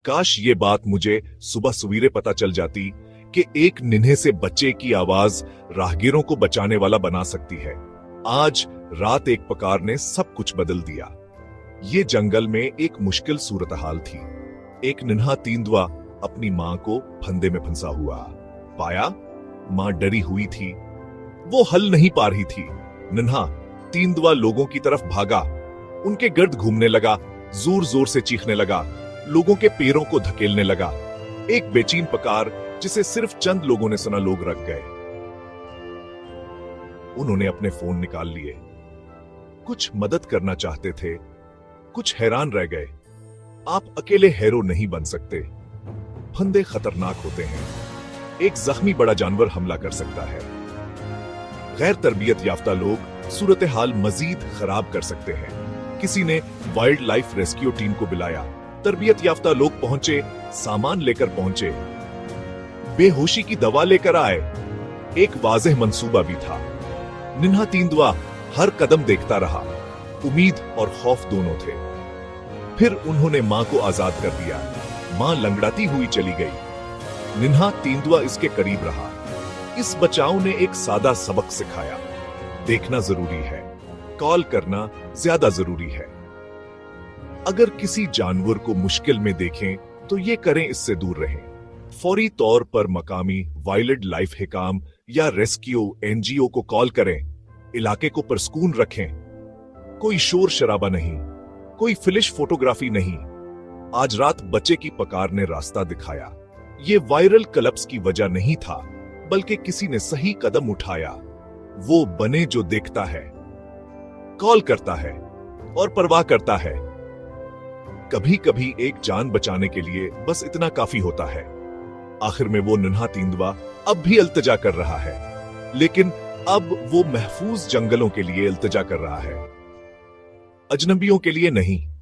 काश ये बात मुझे सुबह सवेरे पता चल जाती कि एक निन्हे से बच्चे की आवाज राहगीरों को बचाने वाला बना सकती है। आज रात एक पकार ने सब कुछ बदल दिया। ये जंगल में एक मुश्किल सूरत-हाल थी। एक निन्हा तेंदुआ अपनी मां को फंदे में फंसा हुआ पाया। मां डरी हुई थी, वो हल नहीं पा रही थी। निन्हा तेंदुआ लोगों की तरफ भागा, उनके गिर्द घूमने लगा, जोर जोर से चीखने लगा, लोगों के पैरों को धकेलने लगा। एक बेचैन पकार जिसे सिर्फ चंद लोगों ने सुना, लोग रख गए। उन्होंने अपने फोन निकाल लिए, कुछ मदद करना चाहते थे, कुछ हैरान रह गए। आप अकेले हीरो नहीं बन सकते। फंदे खतरनाक होते हैं। एक जख्मी बड़ा जानवर हमला कर सकता है। गैर तरबियत याफ्ता लोग सूरत हाल मजीद खराब कर सकते हैं। किसी ने वाइल्ड लाइफ रेस्क्यू टीम को बुलाया। तरबियत याफ्ता लोग पहुंचे, सामान लेकर पहुंचे, बेहोशी की दवा लेकर आए। एक वाज़ेह मंसूबा भी था। निन्हा तेंदुआ हर कदम देखता रहा। उम्मीद और खौफ दोनों थे। फिर उन्होंने मां को आजाद कर दिया। मां लंगड़ाती हुई चली गई। निन्हा तेंदुआ इसके करीब रहा। इस बचाव ने एक सादा सबक सिखाया, देखना जरूरी है, कॉल करना ज्यादा जरूरी है। अगर किसी जानवर को मुश्किल में देखें तो ये करें, इससे दूर रहें। फौरी तौर पर मकामी वाइल्ड लाइफ हिकाम या रेस्क्यू एनजीओ को कॉल करें। इलाके को पुरस्कून रखें। कोई शोर शराबा नहीं, कोई फ्लैश फोटोग्राफी नहीं। आज रात बच्चे की पकार ने रास्ता दिखाया। ये वायरल क्लप्स की वजह नहीं था, बल्कि किसी ने सही कदम उठाया। वो बने जो देखता है, कॉल करता है और परवाह करता है। कभी कभी एक जान बचाने के लिए बस इतना काफी होता है। आखिर में वो निन्हा तेंदुआ अब भी इल्तिजा कर रहा है, लेकिन अब वो महफूज जंगलों के लिए इल्तिजा कर रहा है, अजनबियों के लिए नहीं।